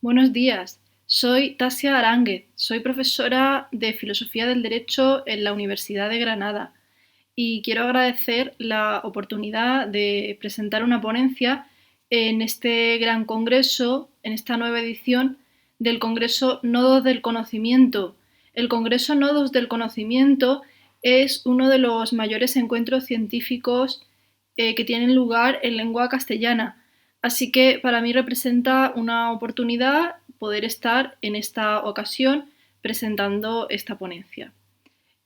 Buenos días, soy Tasia Aránguez, soy profesora de Filosofía del Derecho en la Universidad de Granada y quiero agradecer la oportunidad de presentar una ponencia en este gran congreso, en esta nueva edición del Congreso Nodos del Conocimiento. El Congreso Nodos del Conocimiento es uno de los mayores encuentros científicos que tienen lugar en lengua castellana. Así que para mí representa una oportunidad poder estar en esta ocasión presentando esta ponencia.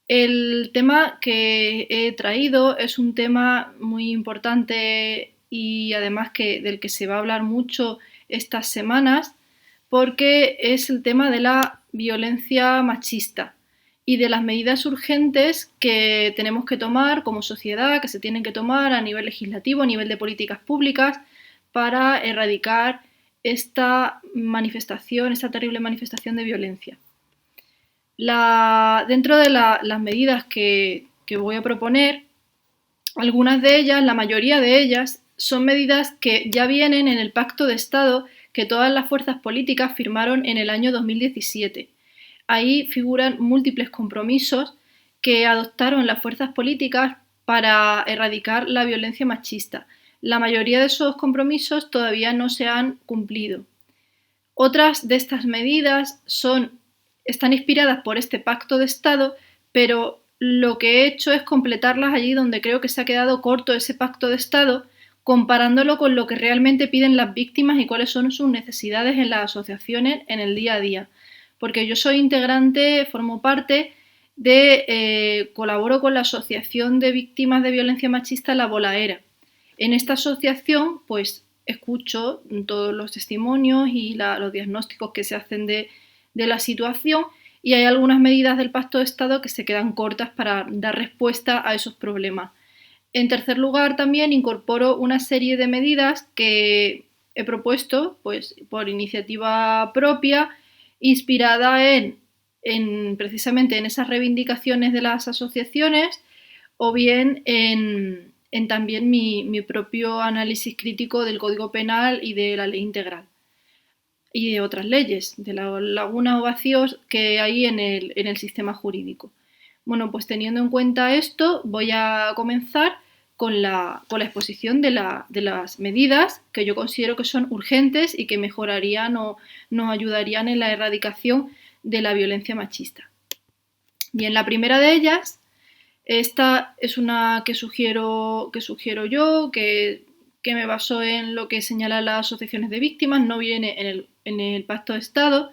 El tema que he traído es un tema muy importante y además del que se va a hablar mucho estas semanas porque es el tema de la violencia machista y de las medidas urgentes que tenemos que tomar como sociedad, que se tienen que tomar a nivel legislativo, a nivel de políticas públicas, para erradicar esta manifestación, esta terrible manifestación de violencia. Dentro de las medidas que voy a proponer, algunas de ellas, la mayoría de ellas, son medidas que ya vienen en el Pacto de Estado que todas las fuerzas políticas firmaron en el año 2017. Ahí figuran múltiples compromisos que adoptaron las fuerzas políticas para erradicar la violencia machista. La mayoría de esos compromisos todavía no se han cumplido. Otras de estas medidas están inspiradas por este pacto de Estado, pero lo que he hecho es completarlas allí donde creo que se ha quedado corto ese pacto de Estado, comparándolo con lo que realmente piden las víctimas y cuáles son sus necesidades en las asociaciones en el día a día. Porque yo soy integrante, formo parte colaboro con la Asociación de Víctimas de Violencia Machista La Bolaera. En esta asociación, pues escucho todos los testimonios y los diagnósticos que se hacen de la situación y hay algunas medidas del Pacto de Estado que se quedan cortas para dar respuesta a esos problemas. En tercer lugar, también incorporo una serie de medidas que he propuesto pues, por iniciativa propia, inspirada precisamente en esas reivindicaciones de las asociaciones o bien en también mi propio análisis crítico del Código Penal y de la Ley Integral y de otras leyes, de las lagunas o vacíos que hay en el sistema jurídico. Bueno, pues teniendo en cuenta esto, voy a comenzar con la exposición de las medidas que yo considero que son urgentes y que mejorarían o nos ayudarían en la erradicación de la violencia machista. Bien, la primera de ellas, esta es una que sugiero yo, que me baso en lo que señalan las asociaciones de víctimas, no viene en el Pacto de Estado,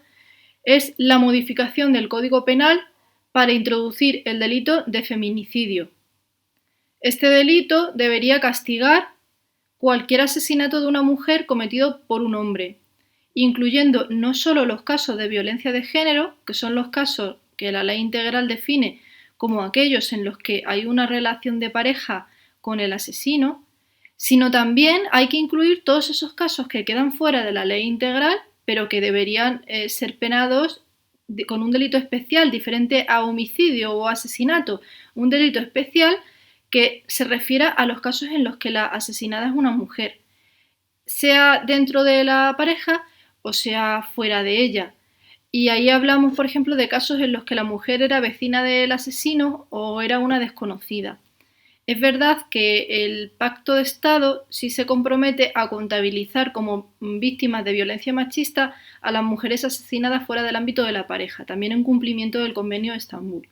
es la modificación del Código Penal para introducir el delito de feminicidio. Este delito debería castigar cualquier asesinato de una mujer cometido por un hombre, incluyendo no solo los casos de violencia de género, que son los casos que la Ley Integral define como aquellos en los que hay una relación de pareja con el asesino, sino también hay que incluir todos esos casos que quedan fuera de la Ley Integral, pero que deberían ser penados con un delito especial diferente a homicidio o asesinato, un delito especial que se refiera a los casos en los que la asesinada es una mujer, sea dentro de la pareja o sea fuera de ella. Y ahí hablamos, por ejemplo, de casos en los que la mujer era vecina del asesino o era una desconocida. Es verdad que el Pacto de Estado sí se compromete a contabilizar como víctimas de violencia machista a las mujeres asesinadas fuera del ámbito de la pareja, también en cumplimiento del Convenio de Estambul.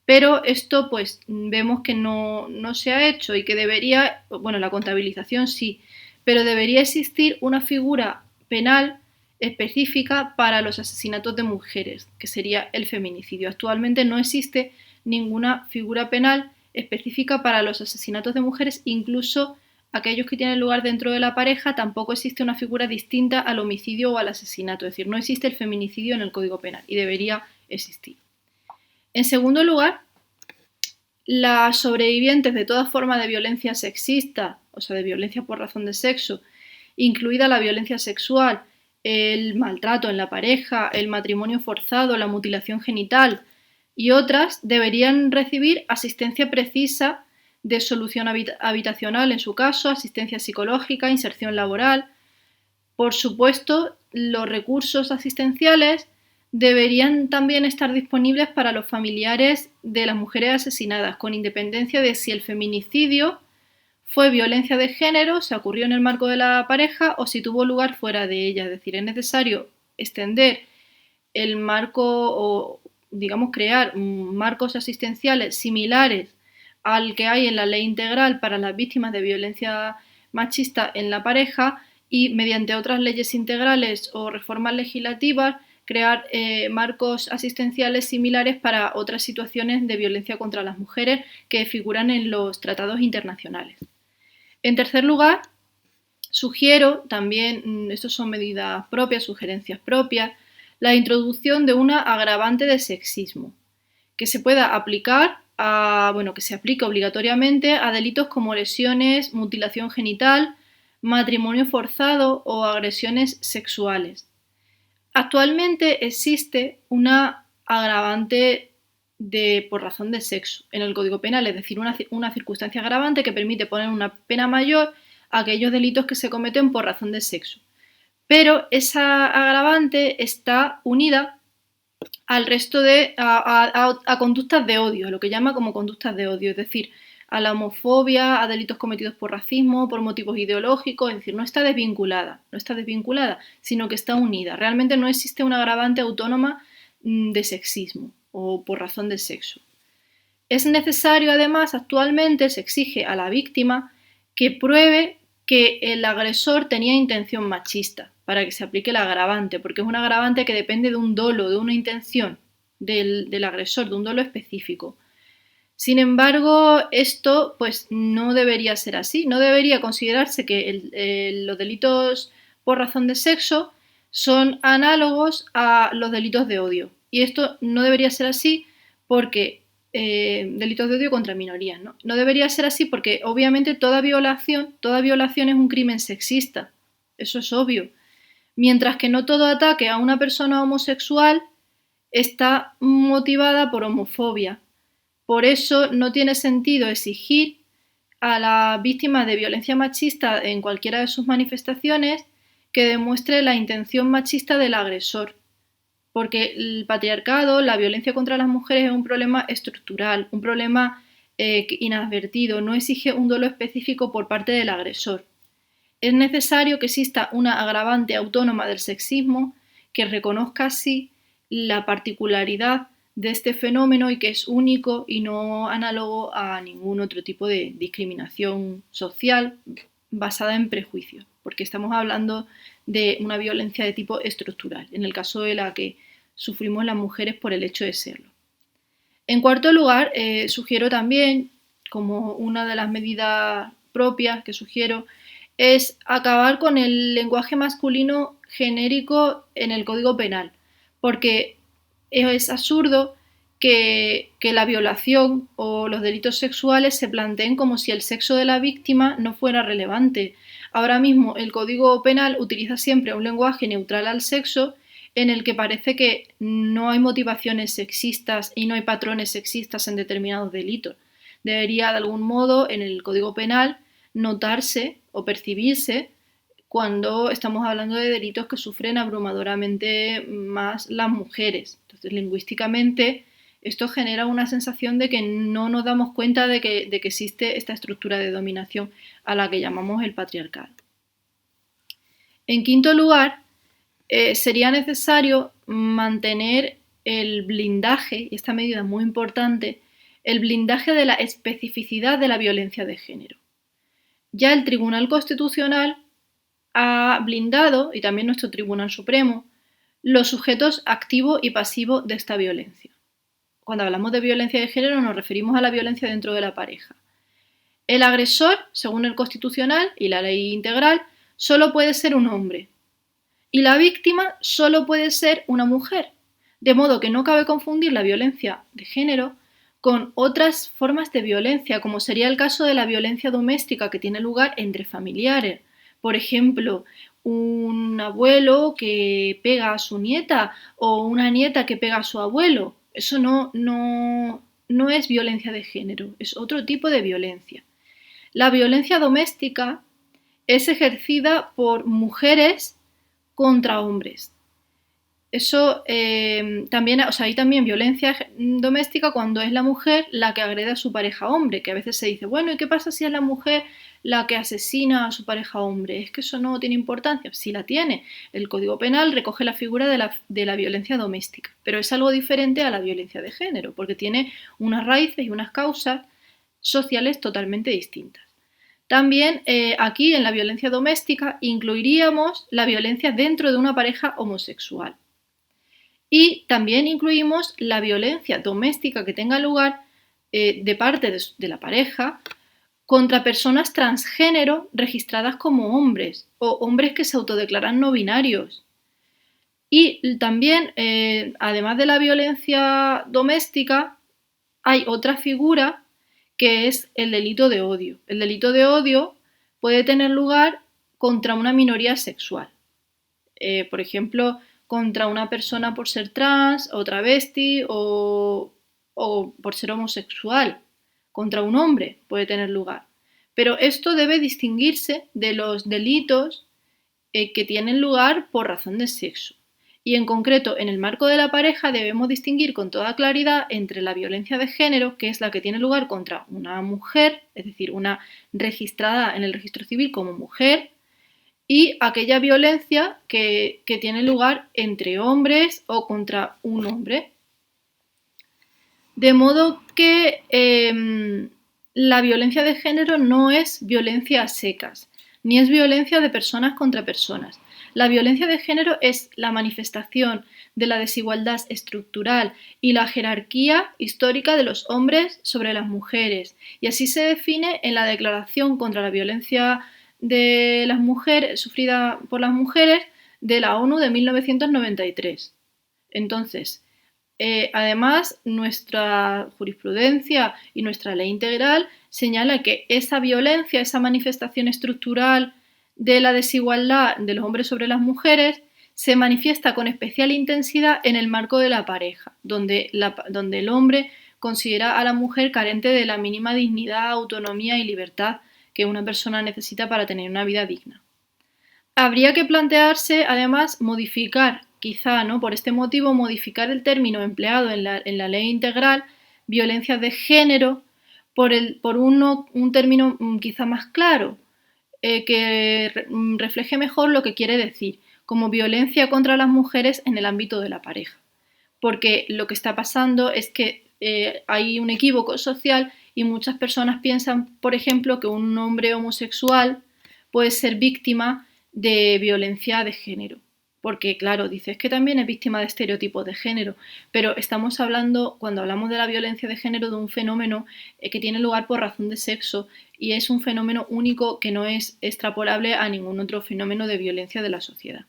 Pero esto pues vemos que no se ha hecho y que debería, bueno, la contabilización sí, pero debería existir una figura penal específica para los asesinatos de mujeres, que sería el feminicidio. Actualmente no existe ninguna figura penal específica para los asesinatos de mujeres, incluso aquellos que tienen lugar dentro de la pareja, tampoco existe una figura distinta al homicidio o al asesinato, es decir, no existe el feminicidio en el Código Penal y debería existir. En segundo lugar, las sobrevivientes de toda forma de violencia sexista, o sea, de violencia por razón de sexo, incluida la violencia sexual, el maltrato en la pareja, el matrimonio forzado, la mutilación genital y otras, deberían recibir asistencia precisa de solución habitacional en su caso, asistencia psicológica, inserción laboral. Por supuesto, los recursos asistenciales deberían también estar disponibles para los familiares de las mujeres asesinadas, con independencia de si el feminicidio fue violencia de género, se ocurrió en el marco de la pareja o si tuvo lugar fuera de ella. Es decir, es necesario extender el marco o, digamos, crear marcos asistenciales similares al que hay en la ley integral para las víctimas de violencia machista en la pareja y mediante otras leyes integrales o reformas legislativas crear marcos asistenciales similares para otras situaciones de violencia contra las mujeres que figuran en los tratados internacionales. En tercer lugar, sugiero también, estas son medidas propias, sugerencias propias, la introducción de una agravante de sexismo, que se pueda aplicar que se aplique obligatoriamente a delitos como lesiones, mutilación genital, matrimonio forzado o agresiones sexuales. Actualmente existe una agravante por razón de sexo en el Código Penal, es decir, una circunstancia agravante que permite poner una pena mayor a aquellos delitos que se cometen por razón de sexo. Pero esa agravante está unida al resto a conductas de odio, a lo que llama como conductas de odio, es decir, a la homofobia, a delitos cometidos por racismo, por motivos ideológicos, es decir, no está desvinculada, sino que está unida. Realmente no existe una agravante autónoma de sexismo o por razón de sexo. Es necesario, además, actualmente se exige a la víctima que pruebe que el agresor tenía intención machista para que se aplique el agravante, porque es un agravante que depende de un dolo, de una intención del agresor, de un dolo específico. Sin embargo, esto pues no debería ser así, no debería considerarse que los delitos por razón de sexo son análogos a los delitos de odio. Y esto no debería ser así porque delitos de odio contra minorías, ¿no? No debería ser así porque obviamente toda violación es un crimen sexista, eso es obvio. Mientras que no todo ataque a una persona homosexual está motivada por homofobia. Por eso no tiene sentido exigir a la víctima de violencia machista en cualquiera de sus manifestaciones que demuestre la intención machista del agresor. Porque el patriarcado, la violencia contra las mujeres es un problema estructural, un problema inadvertido, no exige un dolo específico por parte del agresor. Es necesario que exista una agravante autónoma del sexismo que reconozca así la particularidad de este fenómeno y que es único y no análogo a ningún otro tipo de discriminación social basada en prejuicios, porque estamos hablando de una violencia de tipo estructural, en el caso de la que sufrimos las mujeres por el hecho de serlo. En cuarto lugar, sugiero también, como una de las medidas propias que sugiero, es acabar con el lenguaje masculino genérico en el Código Penal, porque es absurdo que la violación o los delitos sexuales se planteen como si el sexo de la víctima no fuera relevante. Ahora mismo el Código Penal utiliza siempre un lenguaje neutral al sexo en el que parece que no hay motivaciones sexistas y no hay patrones sexistas en determinados delitos. Debería de algún modo en el Código Penal notarse o percibirse cuando estamos hablando de delitos que sufren abrumadoramente más las mujeres. Entonces, lingüísticamente, esto genera una sensación de que no nos damos cuenta de que existe esta estructura de dominación a la que llamamos el patriarcado. En quinto lugar, sería necesario mantener el blindaje, y esta medida es muy importante, el blindaje de la especificidad de la violencia de género. Ya el Tribunal Constitucional ha blindado, y también nuestro Tribunal Supremo, los sujetos activo y pasivo de esta violencia. Cuando hablamos de violencia de género nos referimos a la violencia dentro de la pareja. El agresor, según el Constitucional y la ley integral, solo puede ser un hombre y la víctima solo puede ser una mujer, de modo que no cabe confundir la violencia de género con otras formas de violencia, como sería el caso de la violencia doméstica que tiene lugar entre familiares. Por ejemplo, un abuelo que pega a su nieta o una nieta que pega a su abuelo. Eso no es violencia de género, es otro tipo de violencia. La violencia doméstica es ejercida por mujeres contra hombres. Eso también, o sea, hay también violencia doméstica cuando es la mujer la que agrede a su pareja hombre, que a veces se dice, bueno, ¿y qué pasa si es la mujer la que asesina a su pareja hombre? Es que eso no tiene importancia. Sí la tiene. El Código Penal recoge la figura de la violencia doméstica, pero es algo diferente a la violencia de género, porque tiene unas raíces y unas causas sociales totalmente distintas. También aquí en la violencia doméstica incluiríamos la violencia dentro de una pareja homosexual. Y también incluimos la violencia doméstica que tenga lugar de parte de la pareja contra personas transgénero registradas como hombres o hombres que se autodeclaran no binarios. Y también, además de la violencia doméstica, hay otra figura que es el delito de odio. El delito de odio puede tener lugar contra una minoría sexual. Por ejemplo, contra una persona por ser trans o travesti o por ser homosexual, contra un hombre puede tener lugar. Pero esto debe distinguirse de los delitos que tienen lugar por razón de sexo. Y en concreto, en el marco de la pareja debemos distinguir con toda claridad entre la violencia de género, que es la que tiene lugar contra una mujer, es decir, una registrada en el registro civil como mujer, y aquella violencia que tiene lugar entre hombres o contra un hombre. De modo que la violencia de género no es violencia a secas, ni es violencia de personas contra personas. La violencia de género es la manifestación de la desigualdad estructural y la jerarquía histórica de los hombres sobre las mujeres, y así se define en la Declaración contra la Violencia de las Mujeres, sufrida por las mujeres de la ONU de 1993. Entonces, además, nuestra jurisprudencia y nuestra ley integral señala que esa violencia, esa manifestación estructural de la desigualdad de los hombres sobre las mujeres, se manifiesta con especial intensidad en el marco de la pareja, donde el hombre considera a la mujer carente de la mínima dignidad, autonomía y libertad que una persona necesita para tener una vida digna. Habría que plantearse, además, modificar, quizá, ¿no? Por este motivo, modificar el término empleado en la ley integral, violencia de género, por un término quizá más claro, que refleje mejor lo que quiere decir, como violencia contra las mujeres en el ámbito de la pareja. Porque lo que está pasando es que hay un equívoco social y muchas personas piensan, por ejemplo, que un hombre homosexual puede ser víctima de violencia de género. Porque, claro, dices que también es víctima de estereotipos de género, pero estamos hablando, cuando hablamos de la violencia de género, de un fenómeno que tiene lugar por razón de sexo y es un fenómeno único que no es extrapolable a ningún otro fenómeno de violencia de la sociedad.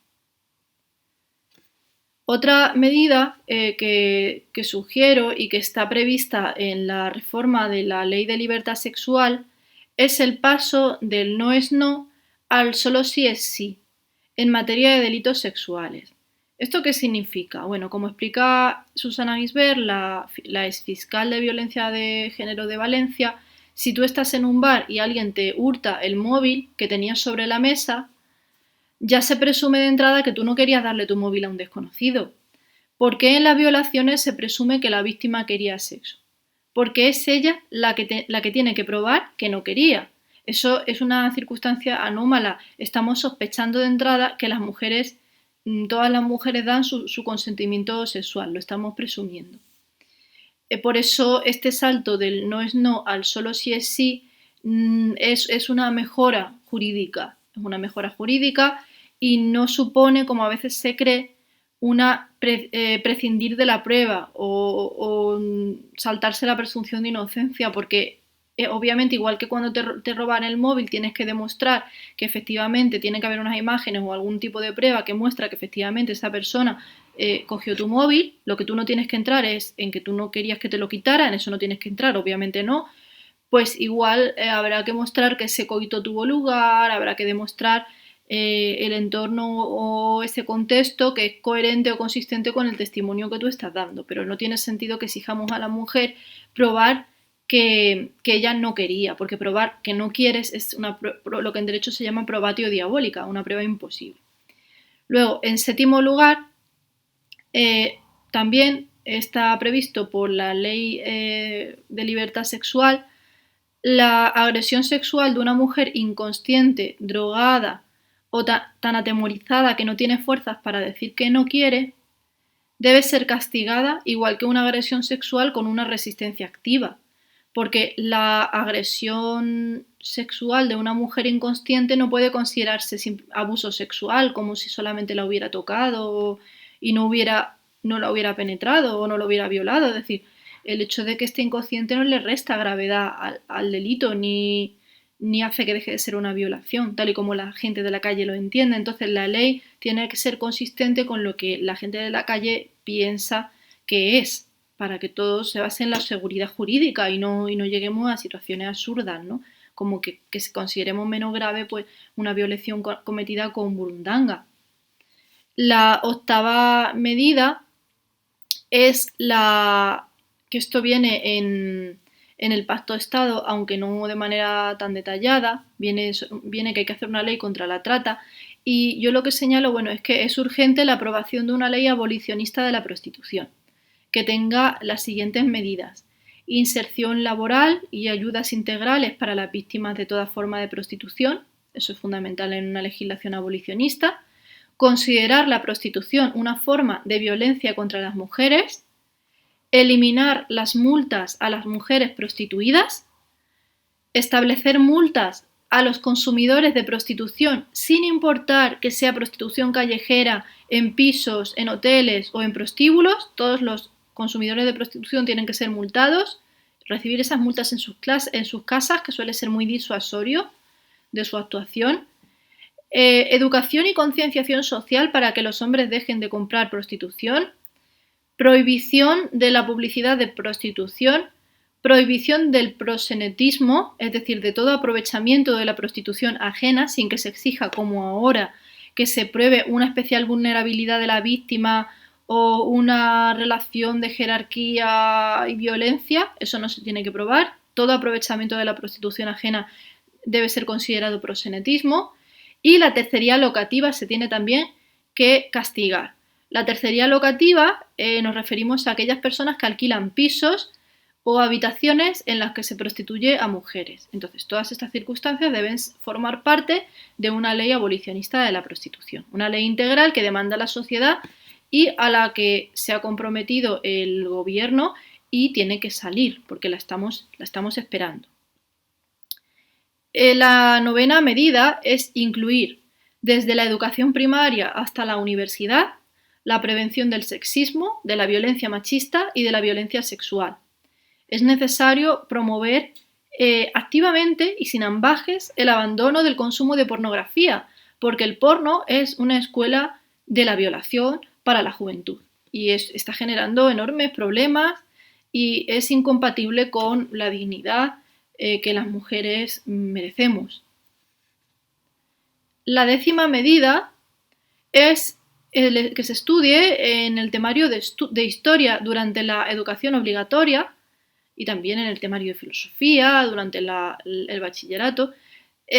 Otra medida que sugiero y que está prevista en la reforma de la Ley de Libertad Sexual es el paso del no es no al solo sí es sí en materia de delitos sexuales. ¿Esto qué significa? Bueno, como explica Susana Gisbert, la exfiscal de violencia de género de Valencia, si tú estás en un bar y alguien te hurta el móvil que tenías sobre la mesa, ya se presume de entrada que tú no querías darle tu móvil a un desconocido. ¿Por qué en las violaciones se presume que la víctima quería sexo? Porque es ella la que tiene que probar que no quería. Eso es una circunstancia anómala. Estamos sospechando de entrada que las mujeres, todas las mujeres dan su consentimiento sexual, lo estamos presumiendo. Por eso este salto del no es no al solo sí es sí es una mejora jurídica. Es una mejora jurídica y no supone, como a veces se cree, prescindir de la prueba o saltarse la presunción de inocencia, porque obviamente igual que cuando te roban el móvil tienes que demostrar que efectivamente tiene que haber unas imágenes o algún tipo de prueba que muestra que efectivamente esa persona cogió tu móvil, lo que tú no tienes que entrar es en que tú no querías que te lo quitaran, eso no tienes que entrar, obviamente no, pues igual habrá que mostrar que ese coito tuvo lugar, habrá que demostrar el entorno o ese contexto que es coherente o consistente con el testimonio que tú estás dando, pero no tiene sentido que exijamos a la mujer probar que ella no quería, porque probar que no quieres es lo que en derecho se llama probatio diabólica, una prueba imposible. Luego, en séptimo lugar, también está previsto por la Ley de Libertad Sexual la agresión sexual de una mujer inconsciente, drogada o tan atemorizada que no tiene fuerzas para decir que no quiere, debe ser castigada igual que una agresión sexual con una resistencia activa, porque la agresión sexual de una mujer inconsciente no puede considerarse abuso sexual, como si solamente la hubiera tocado y no la hubiera penetrado o no la hubiera violado. Es decir, el hecho de que esté inconsciente no le resta gravedad al delito ni hace que deje de ser una violación, tal y como la gente de la calle lo entiende. Entonces la ley tiene que ser consistente con lo que la gente de la calle piensa que es, para que todo se base en la seguridad jurídica y no lleguemos a situaciones absurdas, ¿no? Como que consideremos menos grave pues, una violación cometida con burundanga. La octava medida es que esto viene en el Pacto de Estado, aunque no de manera tan detallada, viene que hay que hacer una ley contra la trata, y yo lo que señalo, bueno, es que es urgente la aprobación de una ley abolicionista de la prostitución, que tenga las siguientes medidas: inserción laboral y ayudas integrales para las víctimas de toda forma de prostitución, eso es fundamental en una legislación abolicionista; considerar la prostitución una forma de violencia contra las mujeres; eliminar las multas a las mujeres prostituidas; establecer multas a los consumidores de prostitución sin importar que sea prostitución callejera, en pisos, en hoteles o en prostíbulos. Todos los consumidores de prostitución tienen que ser multados, recibir esas multas en sus casas, que suele ser muy disuasorio de su actuación. Educación y concienciación social para que los hombres dejen de comprar prostitución. Prohibición de la publicidad de prostitución. Prohibición del proxenetismo, es decir, de todo aprovechamiento de la prostitución ajena, sin que se exija, como ahora, que se pruebe una especial vulnerabilidad de la víctima o una relación de jerarquía y violencia. Eso no se tiene que probar. Todo aprovechamiento de la prostitución ajena debe ser considerado proxenetismo. Y la tercería locativa se tiene también que castigar. La tercería locativa nos referimos a aquellas personas que alquilan pisos o habitaciones en las que se prostituye a mujeres. Entonces, todas estas circunstancias deben formar parte de una ley abolicionista de la prostitución, una ley integral que demanda la sociedad y a la que se ha comprometido el gobierno y tiene que salir, porque la estamos esperando. La novena medida es incluir desde la educación primaria hasta la universidad la prevención del sexismo, de la violencia machista y de la violencia sexual. Es necesario promover activamente y sin ambages el abandono del consumo de pornografía, porque el porno es una escuela de la violación para la juventud y está generando enormes problemas y es incompatible con la dignidad que las mujeres merecemos. La décima medida es que se estudie en el temario de historia durante la educación obligatoria y también en el temario de filosofía durante el bachillerato.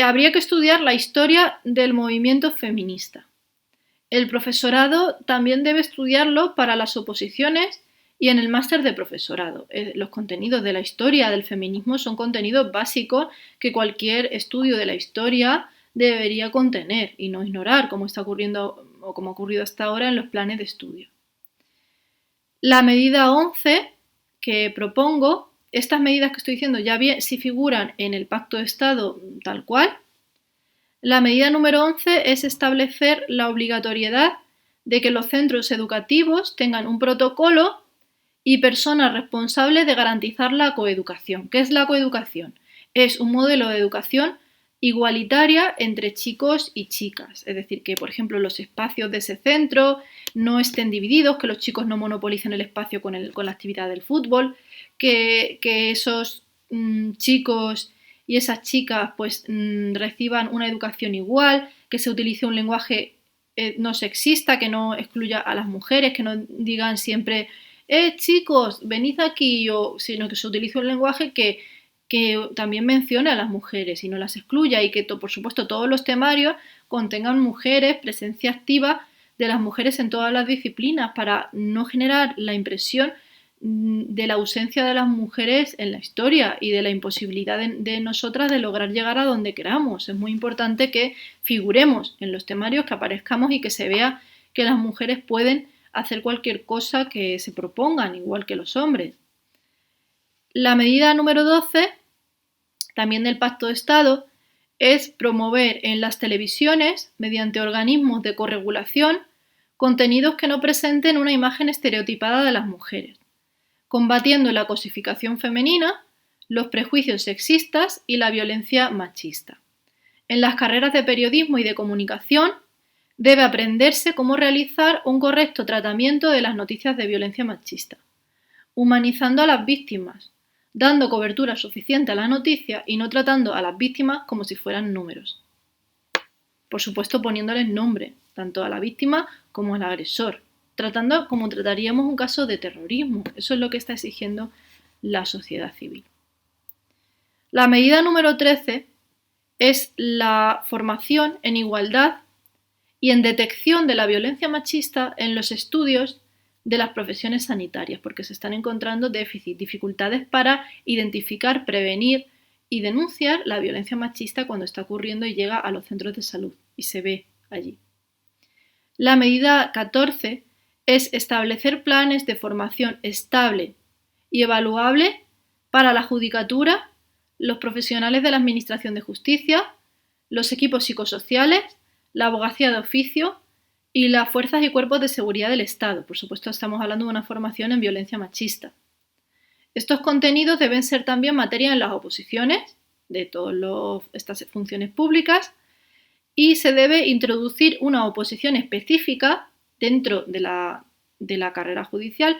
Habría que estudiar la historia del movimiento feminista. El profesorado también debe estudiarlo para las oposiciones y en el máster de profesorado. Los contenidos de la historia del feminismo son contenidos básicos que cualquier estudio de la historia debería contener y no ignorar, como está ocurriendo o como ha ocurrido hasta ahora en los planes de estudio. La medida 11 que propongo, estas medidas que estoy diciendo ya bien si figuran en el Pacto de Estado tal cual. La medida número 11 es establecer la obligatoriedad de que los centros educativos tengan un protocolo y personas responsables de garantizar la coeducación. ¿Qué es la coeducación? Es un modelo de educación igualitaria entre chicos y chicas. Es decir, que, por ejemplo, los espacios de ese centro no estén divididos, que los chicos no monopolicen el espacio con la actividad del fútbol, que esos chicos y esas chicas pues reciban una educación igual, que se utilice un lenguaje no sexista, que no excluya a las mujeres, que no digan siempre chicos, venid aquí, sino que se utilice un lenguaje que también mencione a las mujeres y no las excluya y que, por supuesto, todos los temarios contengan mujeres, presencia activa de las mujeres en todas las disciplinas para no generar la impresión de la ausencia de las mujeres en la historia y de la imposibilidad de nosotras de lograr llegar a donde queramos. Es muy importante que figuremos en los temarios, que aparezcamos y que se vea que las mujeres pueden hacer cualquier cosa que se propongan, igual que los hombres. La medida número 12, también del Pacto de Estado, es promover en las televisiones, mediante organismos de corregulación, contenidos que no presenten una imagen estereotipada de las mujeres, combatiendo la cosificación femenina, los prejuicios sexistas y la violencia machista. En las carreras de periodismo y de comunicación debe aprenderse cómo realizar un correcto tratamiento de las noticias de violencia machista, humanizando a las víctimas, dando cobertura suficiente a la noticia y no tratando a las víctimas como si fueran números. Por supuesto, poniéndoles nombre, tanto a la víctima como al agresor, tratando como trataríamos un caso de terrorismo. Eso es lo que está exigiendo la sociedad civil. La medida número 13 es la formación en igualdad y en detección de la violencia machista en los estudios de las profesiones sanitarias, porque se están encontrando dificultades para identificar, prevenir y denunciar la violencia machista cuando está ocurriendo y llega a los centros de salud y se ve allí. La medida 14 es establecer planes de formación estable y evaluable para la judicatura, los profesionales de la Administración de Justicia, los equipos psicosociales, la abogacía de oficio y las fuerzas y cuerpos de seguridad del Estado. Por supuesto, estamos hablando de una formación en violencia machista. Estos contenidos deben ser también materia en las oposiciones de todas estas funciones públicas y se debe introducir una oposición específica dentro de la carrera judicial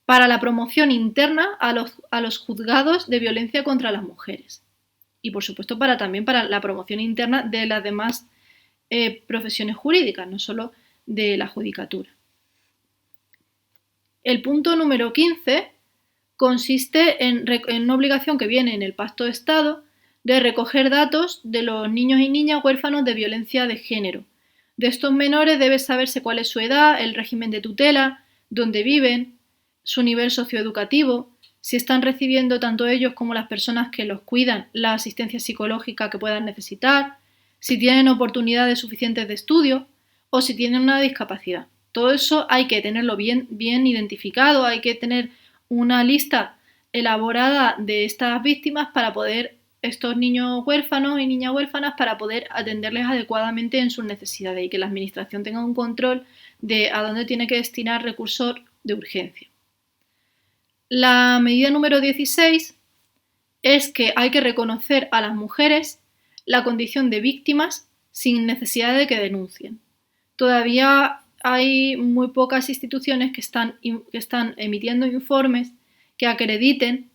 para la promoción interna a los juzgados de violencia contra las mujeres y, por supuesto, también para la promoción interna de las demás profesiones jurídicas, no solo de la judicatura. El punto número 15 consiste en una obligación que viene en el Pacto de Estado de recoger datos de los niños y niñas huérfanos de violencia de género. De estos menores debe saberse cuál es su edad, el régimen de tutela, dónde viven, su nivel socioeducativo, si están recibiendo tanto ellos como las personas que los cuidan la asistencia psicológica que puedan necesitar, si tienen oportunidades suficientes de estudio o si tienen una discapacidad. Todo eso hay que tenerlo bien identificado, hay que tener una lista elaborada de estas víctimas para poder, estos niños huérfanos y niñas huérfanas, para poder atenderles adecuadamente en sus necesidades y que la administración tenga un control de a dónde tiene que destinar recursos de urgencia. La medida número 16 es que hay que reconocer a las mujeres la condición de víctimas sin necesidad de que denuncien. Todavía hay muy pocas instituciones que están emitiendo informes que acrediten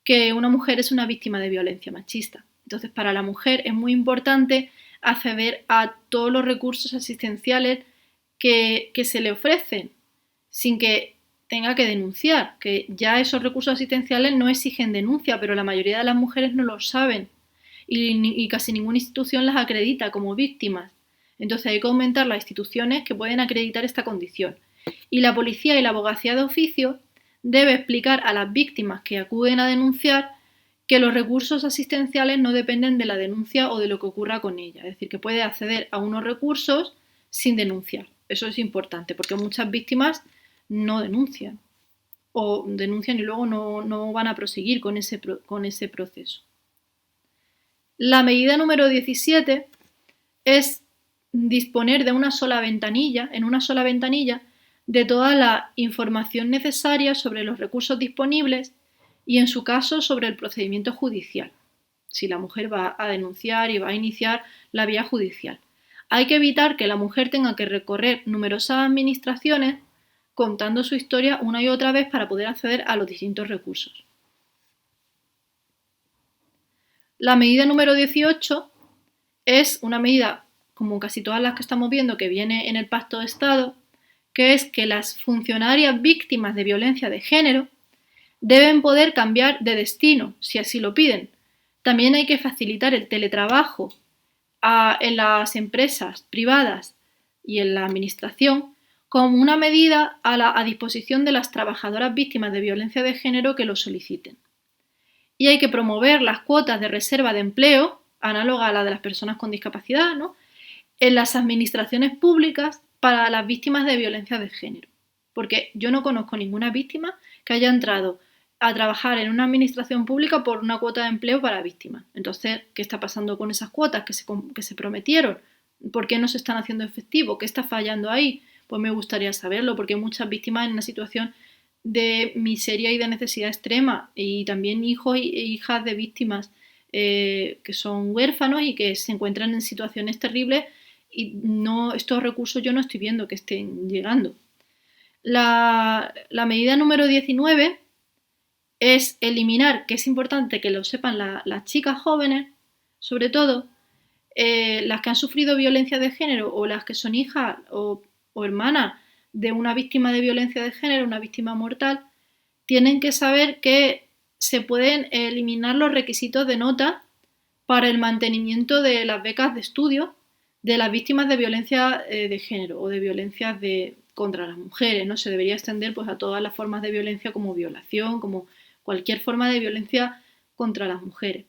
que una mujer es una víctima de violencia machista. Entonces, para la mujer es muy importante acceder a todos los recursos asistenciales que se le ofrecen sin que tenga que denunciar, que ya esos recursos asistenciales no exigen denuncia, pero la mayoría de las mujeres no lo saben y casi ninguna institución las acredita como víctimas. Entonces hay que aumentar las instituciones que pueden acreditar esta condición. Y la policía y la abogacía de oficio debe explicar a las víctimas que acuden a denunciar que los recursos asistenciales no dependen de la denuncia o de lo que ocurra con ella. Es decir, que puede acceder a unos recursos sin denunciar. Eso es importante porque muchas víctimas no denuncian o denuncian y luego no van a proseguir con ese proceso. La medida número 17 es disponer de una sola ventanilla, de toda la información necesaria sobre los recursos disponibles y, en su caso, sobre el procedimiento judicial, si la mujer va a denunciar y va a iniciar la vía judicial. Hay que evitar que la mujer tenga que recorrer numerosas administraciones contando su historia una y otra vez para poder acceder a los distintos recursos. La medida número 18 es una medida, como casi todas las que estamos viendo, que viene en el Pacto de Estado, que es que las funcionarias víctimas de violencia de género deben poder cambiar de destino, si así lo piden. También hay que facilitar el teletrabajo en las empresas privadas y en la administración como una medida a disposición de las trabajadoras víctimas de violencia de género que lo soliciten. Y hay que promover las cuotas de reserva de empleo, análoga a la de las personas con discapacidad, ¿no?, en las administraciones públicas para las víctimas de violencia de género. Porque yo no conozco ninguna víctima que haya entrado a trabajar en una administración pública por una cuota de empleo para víctimas. Entonces, ¿qué está pasando con esas cuotas que se prometieron? ¿Por qué no se están haciendo efectivo? ¿Qué está fallando ahí? Pues me gustaría saberlo, porque hay muchas víctimas en una situación de miseria y de necesidad extrema, y también hijos e hijas de víctimas que son huérfanos y que se encuentran en situaciones terribles, y estos recursos yo no estoy viendo que estén llegando. La medida número 19 es eliminar, que es importante que lo sepan las chicas jóvenes, sobre todo, las que han sufrido violencia de género o las que son hijas o hermanas de una víctima de violencia de género, una víctima mortal, tienen que saber que se pueden eliminar los requisitos de nota para el mantenimiento de las becas de estudio de las víctimas de violencia de género o de violencia contra las mujeres, ¿no? Se debería extender pues a todas las formas de violencia, como violación, como cualquier forma de violencia contra las mujeres.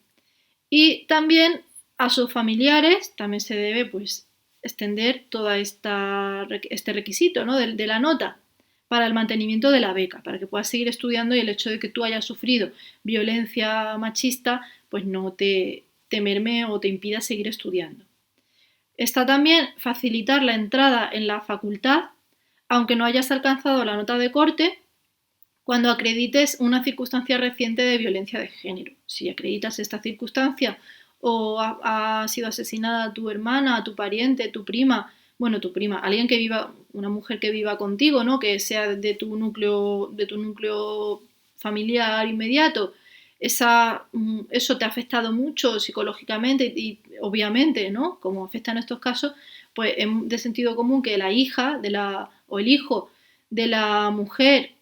Y también a sus familiares también se debe pues extender todo este requisito, ¿no?, de la nota para el mantenimiento de la beca, para que puedas seguir estudiando, y el hecho de que tú hayas sufrido violencia machista pues no te merme o te impida seguir estudiando. Está también facilitar la entrada en la facultad, aunque no hayas alcanzado la nota de corte, cuando acredites una circunstancia reciente de violencia de género. Si acreditas esta circunstancia, o ha sido asesinada tu hermana, tu pariente, tu prima, alguien que viva, una mujer que viva contigo, ¿no?, que sea de tu núcleo familiar inmediato, eso te ha afectado mucho psicológicamente y obviamente, ¿no?, como afecta en estos casos, pues es de sentido común que la hija o el hijo de la mujer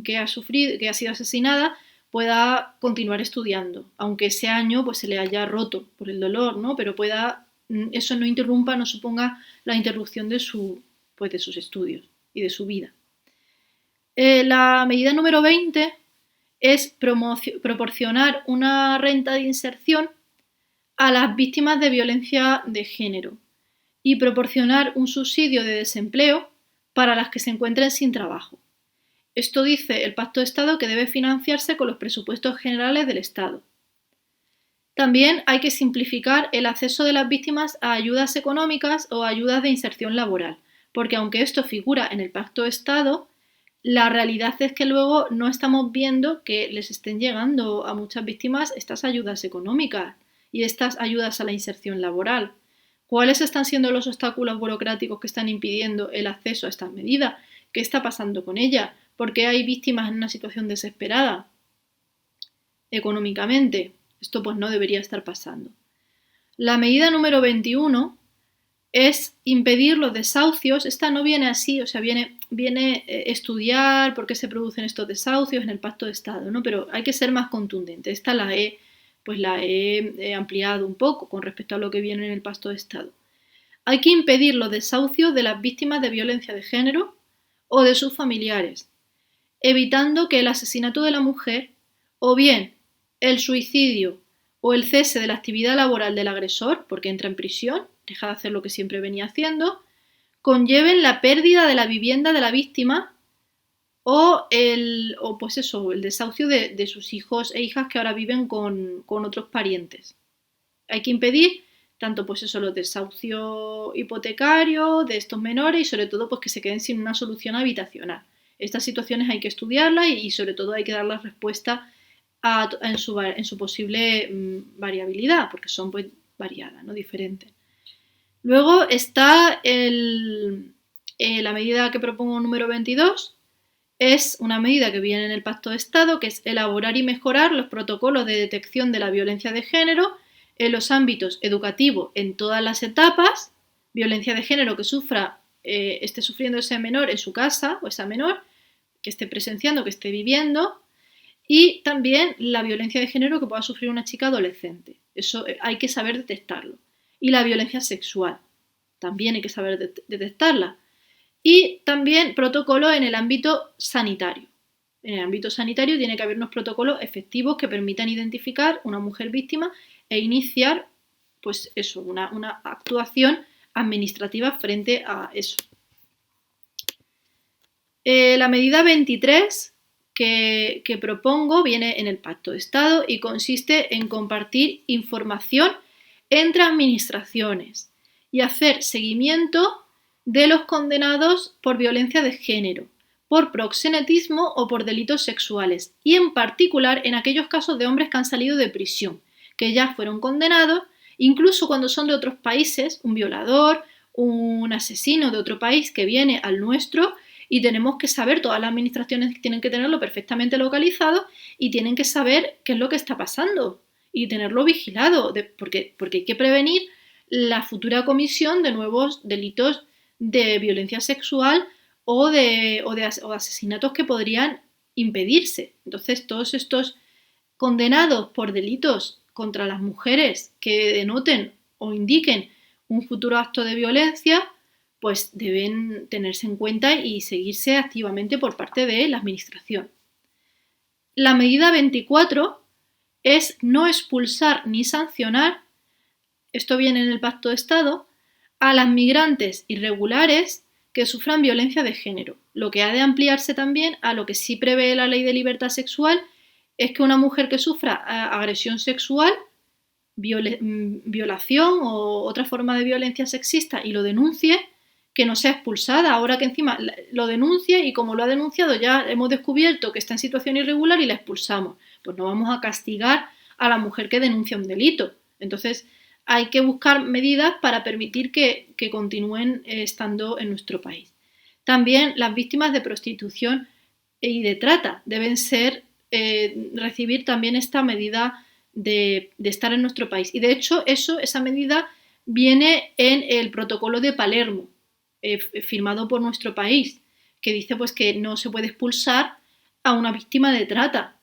que ha sido asesinada, pueda continuar estudiando, aunque ese año pues se le haya roto por el dolor, ¿no?, pero eso no interrumpa, no suponga la interrupción de sus estudios y de su vida. La medida número 20 es proporcionar una renta de inserción a las víctimas de violencia de género y proporcionar un subsidio de desempleo para las que se encuentren sin trabajo. Esto dice el Pacto de Estado que debe financiarse con los presupuestos generales del Estado. También hay que simplificar el acceso de las víctimas a ayudas económicas o ayudas de inserción laboral, porque aunque esto figura en el Pacto de Estado, la realidad es que luego no estamos viendo que les estén llegando a muchas víctimas estas ayudas económicas y estas ayudas a la inserción laboral. ¿Cuáles están siendo los obstáculos burocráticos que están impidiendo el acceso a estas medidas? ¿Qué está pasando con ellas? ¿Por qué hay víctimas en una situación desesperada económicamente? Esto pues no debería estar pasando. La medida número 21 es impedir los desahucios. Esta no viene así, o sea, viene estudiar por qué se producen estos desahucios en el Pacto de Estado, ¿no? Pero hay que ser más contundente. Esta la he ampliado un poco con respecto a lo que viene en el Pacto de Estado. Hay que impedir los desahucios de las víctimas de violencia de género o de sus familiares, evitando que el asesinato de la mujer, o bien el suicidio o el cese de la actividad laboral del agresor, porque entra en prisión, deja de hacer lo que siempre venía haciendo, conlleven la pérdida de la vivienda de la víctima o el desahucio de sus hijos e hijas que ahora viven con otros parientes. Hay que impedir tanto los desahucios hipotecarios de estos menores y sobre todo pues que se queden sin una solución habitacional. Estas situaciones hay que estudiarlas y sobre todo hay que darles respuesta en su posible variabilidad, porque son pues variadas, ¿no?, diferentes. Luego está la medida que propongo número 22, es una medida que viene en el Pacto de Estado, que es elaborar y mejorar los protocolos de detección de la violencia de género en los ámbitos educativos en todas las etapas, violencia de género que esté sufriendo ese menor en su casa o esa menor, que esté presenciando, que esté viviendo, y también la violencia de género que pueda sufrir una chica adolescente. Eso hay que saber detectarlo. Y la violencia sexual, también hay que saber detectarla. Y también protocolos en el ámbito sanitario. En el ámbito sanitario tiene que haber unos protocolos efectivos que permitan identificar una mujer víctima e iniciar, pues eso, una actuación administrativa frente a eso. La medida 23 que propongo viene en el Pacto de Estado y consiste en compartir información entre administraciones y hacer seguimiento de los condenados por violencia de género, por proxenetismo o por delitos sexuales, y en particular en aquellos casos de hombres que han salido de prisión, que ya fueron condenados, incluso cuando son de otros países, un violador, un asesino de otro país que viene al nuestro, y tenemos que saber, todas las administraciones tienen que tenerlo perfectamente localizado y tienen que saber qué es lo que está pasando y tenerlo vigilado, porque hay que prevenir la futura comisión de nuevos delitos de violencia sexual o de asesinatos que podrían impedirse. Entonces, todos estos condenados por delitos contra las mujeres que denoten o indiquen un futuro acto de violencia, pues deben tenerse en cuenta y seguirse activamente por parte de la Administración. La medida 24 es no expulsar ni sancionar, esto viene en el Pacto de Estado, a las migrantes irregulares que sufran violencia de género. Lo que ha de ampliarse también a lo que sí prevé la Ley de Libertad Sexual es que una mujer que sufra agresión sexual, violación o otra forma de violencia sexista y lo denuncie, que no sea expulsada, ahora que encima lo denuncie y como lo ha denunciado ya hemos descubierto que está en situación irregular y la expulsamos. Pues no vamos a castigar a la mujer que denuncia un delito. Entonces hay que buscar medidas para permitir que continúen estando en nuestro país. También las víctimas de prostitución y de trata deben recibir también esta medida de estar en nuestro país. Y de hecho esa medida viene en el protocolo de Palermo, firmado por nuestro país, que dice pues que no se puede expulsar a una víctima de trata.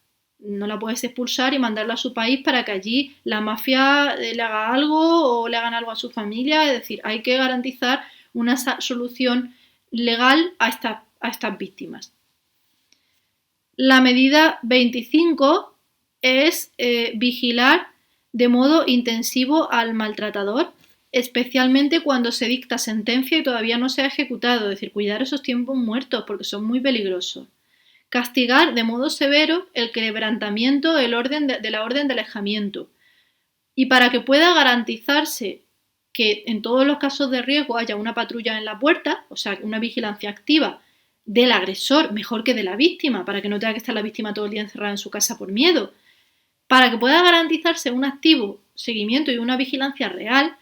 No la puedes expulsar y mandarla a su país para que allí la mafia le haga algo o le hagan algo a su familia. Es decir, hay que garantizar una solución legal a estas víctimas. La medida 25 es vigilar de modo intensivo al maltratador, especialmente cuando se dicta sentencia y todavía no se ha ejecutado, es decir, cuidar esos tiempos muertos porque son muy peligrosos. Castigar de modo severo el quebrantamiento de la orden de alejamiento. Y para que pueda garantizarse que en todos los casos de riesgo haya una patrulla en la puerta, o sea, una vigilancia activa del agresor mejor que de la víctima, para que no tenga que estar la víctima todo el día encerrada en su casa por miedo. Para que pueda garantizarse un activo seguimiento y una vigilancia real,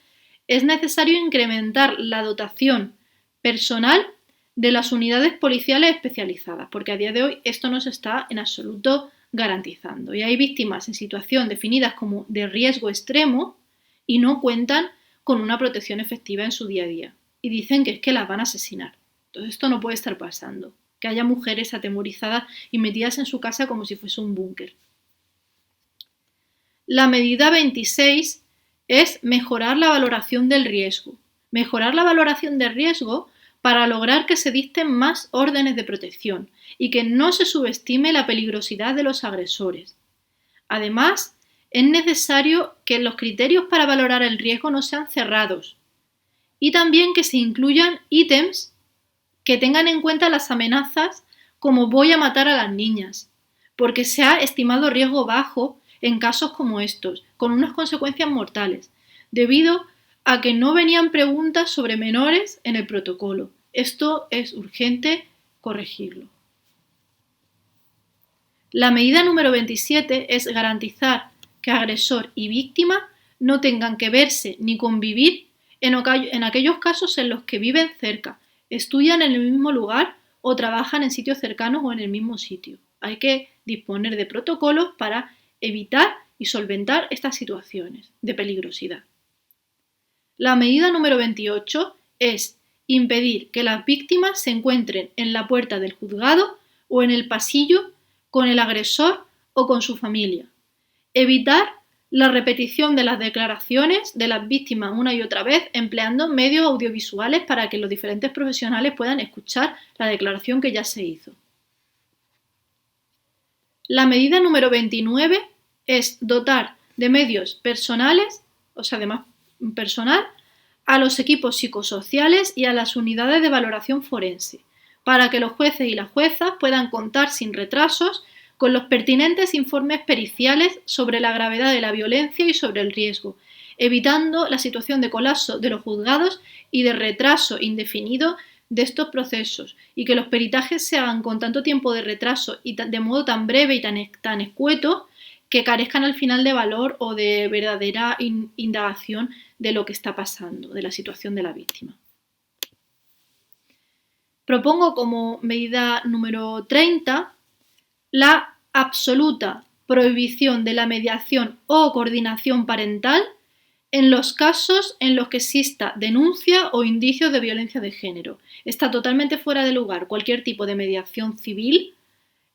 es necesario incrementar la dotación personal de las unidades policiales especializadas, porque a día de hoy esto no se está en absoluto garantizando. Y hay víctimas en situación definidas como de riesgo extremo y no cuentan con una protección efectiva en su día a día. Y dicen que es que las van a asesinar. Entonces esto no puede estar pasando. Que haya mujeres atemorizadas y metidas en su casa como si fuese un búnker. La medida 26 es mejorar la valoración del riesgo. Mejorar la valoración del riesgo para lograr que se dicten más órdenes de protección y que no se subestime la peligrosidad de los agresores. Además, es necesario que los criterios para valorar el riesgo no sean cerrados y también que se incluyan ítems que tengan en cuenta las amenazas como voy a matar a las niñas, porque se ha estimado riesgo bajo en casos como estos, con unas consecuencias mortales, debido a que no venían preguntas sobre menores en el protocolo. Esto es urgente corregirlo. La medida número 27 es garantizar que agresor y víctima no tengan que verse ni convivir en aquellos casos en los que viven cerca, estudian en el mismo lugar o trabajan en sitios cercanos o en el mismo sitio. Hay que disponer de protocolos para evitar y solventar estas situaciones de peligrosidad. La medida número 28 es impedir que las víctimas se encuentren en la puerta del juzgado o en el pasillo con el agresor o con su familia. Evitar la repetición de las declaraciones de las víctimas una y otra vez, empleando medios audiovisuales para que los diferentes profesionales puedan escuchar la declaración que ya se hizo. La medida número 29 es dotar de medios personales, o sea, de más personal, a los equipos psicosociales y a las unidades de valoración forense, para que los jueces y las juezas puedan contar sin retrasos con los pertinentes informes periciales sobre la gravedad de la violencia y sobre el riesgo, evitando la situación de colapso de los juzgados y de retraso indefinido de estos procesos, y que los peritajes se hagan con tanto tiempo de retraso y de modo tan breve y tan escueto que carezcan al final de valor o de verdadera indagación de lo que está pasando, de la situación de la víctima. Propongo como medida número 30 la absoluta prohibición de la mediación o coordinación parental en los casos en los que exista denuncia o indicios de violencia de género. Está totalmente fuera de lugar cualquier tipo de mediación civil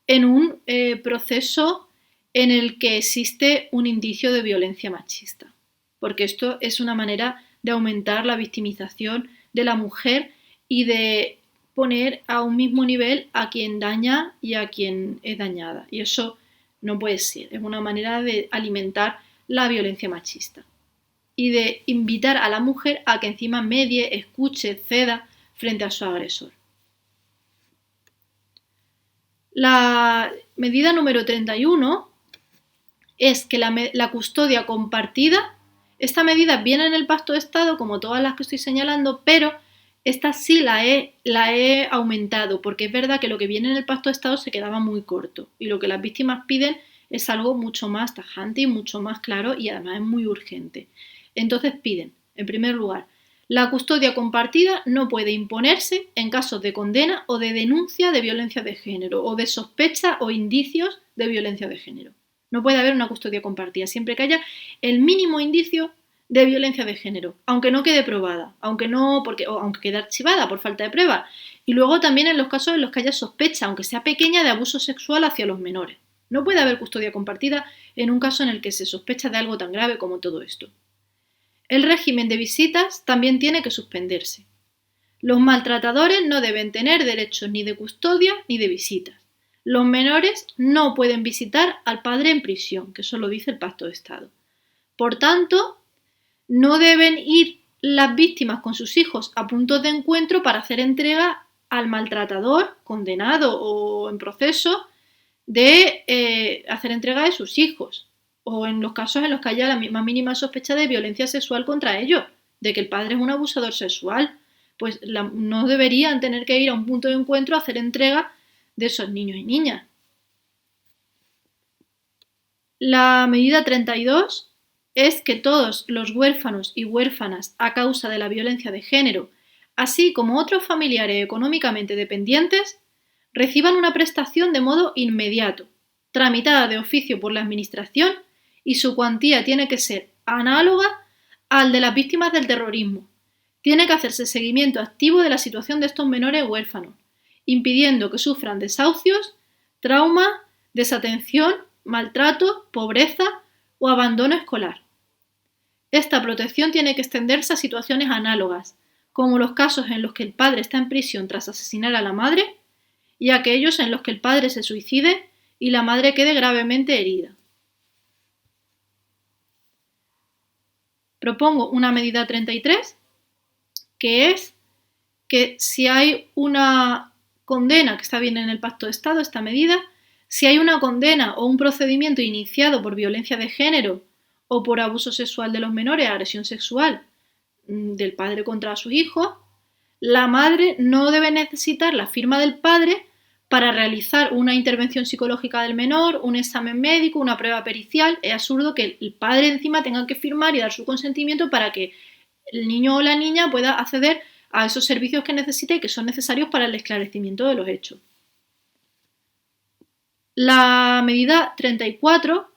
en un proceso en el que existe un indicio de violencia machista, porque esto es una manera de aumentar la victimización de la mujer y de poner a un mismo nivel a quien daña y a quien es dañada. Y eso no puede ser, es una manera de alimentar la violencia machista y de invitar a la mujer a que encima medie, escuche, ceda frente a su agresor. La medida número 31 es que la custodia compartida, esta medida viene en el Pacto de Estado como todas las que estoy señalando, pero esta sí la he aumentado, porque es verdad que lo que viene en el Pacto de Estado se quedaba muy corto y lo que las víctimas piden es algo mucho más tajante y mucho más claro y además es muy urgente. Entonces piden, en primer lugar, la custodia compartida no puede imponerse en casos de condena o de denuncia de violencia de género o de sospecha o indicios de violencia de género. No puede haber una custodia compartida siempre que haya el mínimo indicio de violencia de género, aunque no quede probada, aunque quede archivada por falta de prueba. Y luego también en los casos en los que haya sospecha, aunque sea pequeña, de abuso sexual hacia los menores. No puede haber custodia compartida en un caso en el que se sospecha de algo tan grave como todo esto. El régimen de visitas también tiene que suspenderse. Los maltratadores no deben tener derechos ni de custodia ni de visitas. Los menores no pueden visitar al padre en prisión, que eso lo dice el Pacto de Estado. Por tanto, no deben ir las víctimas con sus hijos a puntos de encuentro para hacer entrega al maltratador, condenado o en proceso, de hacer entrega de sus hijos, o en los casos en los que haya la más mínima sospecha de violencia sexual contra ellos, de que el padre es un abusador sexual, pues no deberían tener que ir a un punto de encuentro a hacer entrega de esos niños y niñas. La medida 32 es que todos los huérfanos y huérfanas a causa de la violencia de género, así como otros familiares económicamente dependientes, reciban una prestación de modo inmediato, tramitada de oficio por la Administración, y su cuantía tiene que ser análoga al de las víctimas del terrorismo. Tiene que hacerse seguimiento activo de la situación de estos menores huérfanos, impidiendo que sufran desahucios, trauma, desatención, maltrato, pobreza o abandono escolar. Esta protección tiene que extenderse a situaciones análogas, como los casos en los que el padre está en prisión tras asesinar a la madre y aquellos en los que el padre se suicide y la madre quede gravemente herida. Propongo una medida 33, que es que si hay una condena, que está bien en el Pacto de Estado esta medida, si hay una condena o un procedimiento iniciado por violencia de género o por abuso sexual de los menores, agresión sexual del padre contra sus hijos, la madre no debe necesitar la firma del padre para realizar una intervención psicológica del menor, un examen médico, una prueba pericial. Es absurdo que el padre encima tenga que firmar y dar su consentimiento para que el niño o la niña pueda acceder a esos servicios que necesita y que son necesarios para el esclarecimiento de los hechos. La medida 34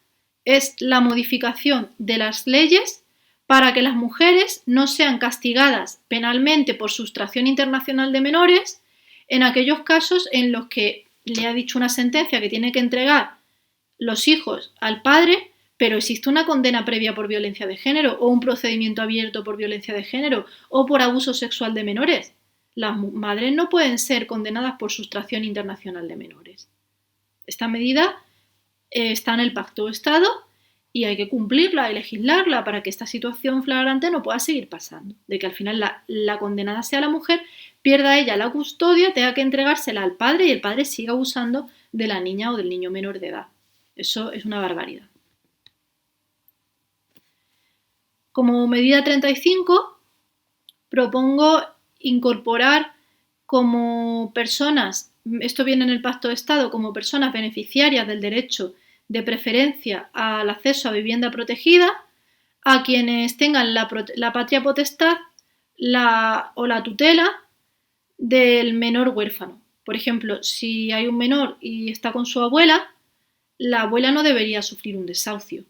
es la modificación de las leyes para que las mujeres no sean castigadas penalmente por sustracción internacional de menores en aquellos casos en los que le ha dicho una sentencia que tiene que entregar los hijos al padre, pero existe una condena previa por violencia de género o un procedimiento abierto por violencia de género o por abuso sexual de menores. Las madres no pueden ser condenadas por sustracción internacional de menores. Esta medida está en el Pacto de Estado y hay que cumplirla y legislarla para que esta situación flagrante no pueda seguir pasando, de que al final la condenada sea la mujer, pierda ella la custodia, tenga que entregársela al padre y el padre siga abusando de la niña o del niño menor de edad. Eso es una barbaridad. Como medida 35, propongo incorporar como personas, esto viene en el Pacto de Estado, como personas beneficiarias del derecho de preferencia al acceso a vivienda protegida a quienes tengan la patria potestad o la tutela del menor huérfano. Por ejemplo, si hay un menor y está con su abuela, la abuela no debería sufrir un desahucio.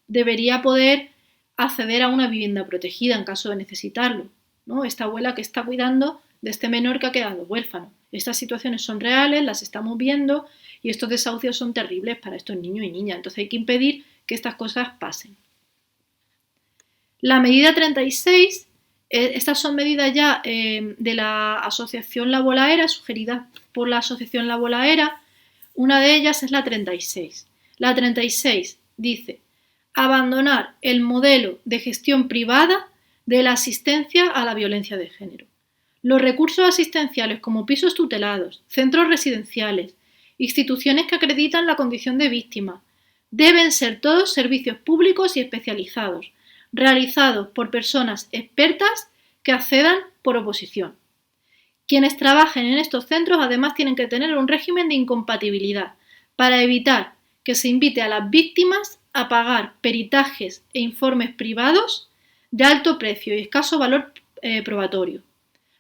Debería poder acceder a una vivienda protegida en caso de necesitarlo, ¿no? Esta abuela que está cuidando de este menor que ha quedado huérfano. Estas situaciones son reales, las estamos viendo y estos desahucios son terribles para estos niños y niñas. Entonces hay que impedir que estas cosas pasen. La medida 36, estas son medidas ya de la Asociación La Bolaera, sugeridas por la Asociación La Bolaera. Una de ellas es la 36. La 36 dice: abandonar el modelo de gestión privada de la asistencia a la violencia de género. Los recursos asistenciales como pisos tutelados, centros residenciales, instituciones que acreditan la condición de víctima, deben ser todos servicios públicos y especializados, realizados por personas expertas que accedan por oposición. Quienes trabajen en estos centros además tienen que tener un régimen de incompatibilidad para evitar que se invite a las víctimas a pagar peritajes e informes privados de alto precio y escaso valor probatorio.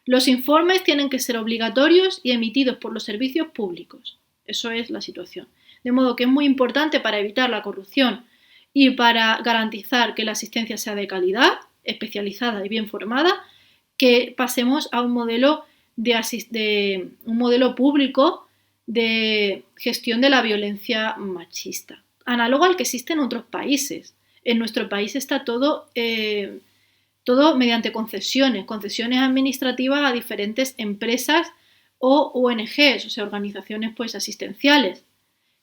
Los informes tienen que ser obligatorios y emitidos por los servicios públicos. Eso es la situación. De modo que es muy importante para evitar la corrupción y para garantizar que la asistencia sea de calidad, especializada y bien formada, que pasemos a un modelo público de gestión de la violencia machista, análogo al que existe en otros países. En nuestro país está todo mediante concesiones administrativas a diferentes empresas o ONGs, o sea, organizaciones pues asistenciales.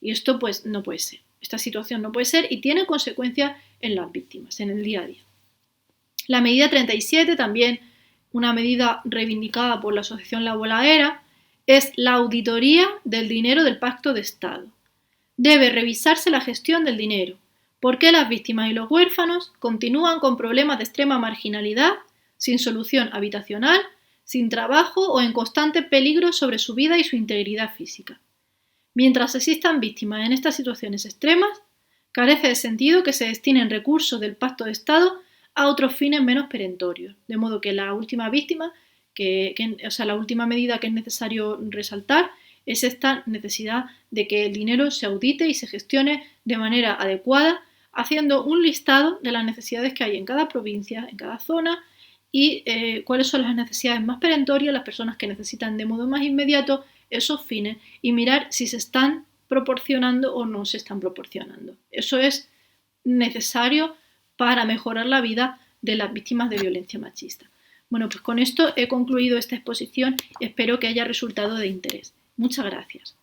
Y esto pues no puede ser. Esta situación no puede ser y tiene consecuencias en las víctimas, en el día a día. La medida 37, también una medida reivindicada por la Asociación La Bolaera, es la auditoría del dinero del Pacto de Estado. Debe revisarse la gestión del dinero. ¿Por qué las víctimas y los huérfanos continúan con problemas de extrema marginalidad, sin solución habitacional, sin trabajo o en constante peligro sobre su vida y su integridad física? Mientras existan víctimas en estas situaciones extremas, carece de sentido que se destinen recursos del Pacto de Estado a otros fines menos perentorios. De modo que la última la última medida que es necesario resaltar es esta necesidad de que el dinero se audite y se gestione de manera adecuada, haciendo un listado de las necesidades que hay en cada provincia, en cada zona, y cuáles son las necesidades más perentorias, las personas que necesitan de modo más inmediato esos fines, y mirar si se están proporcionando o no se están proporcionando. Eso es necesario para mejorar la vida de las víctimas de violencia machista. Bueno, pues con esto he concluido esta exposición y espero que haya resultado de interés. Muchas gracias.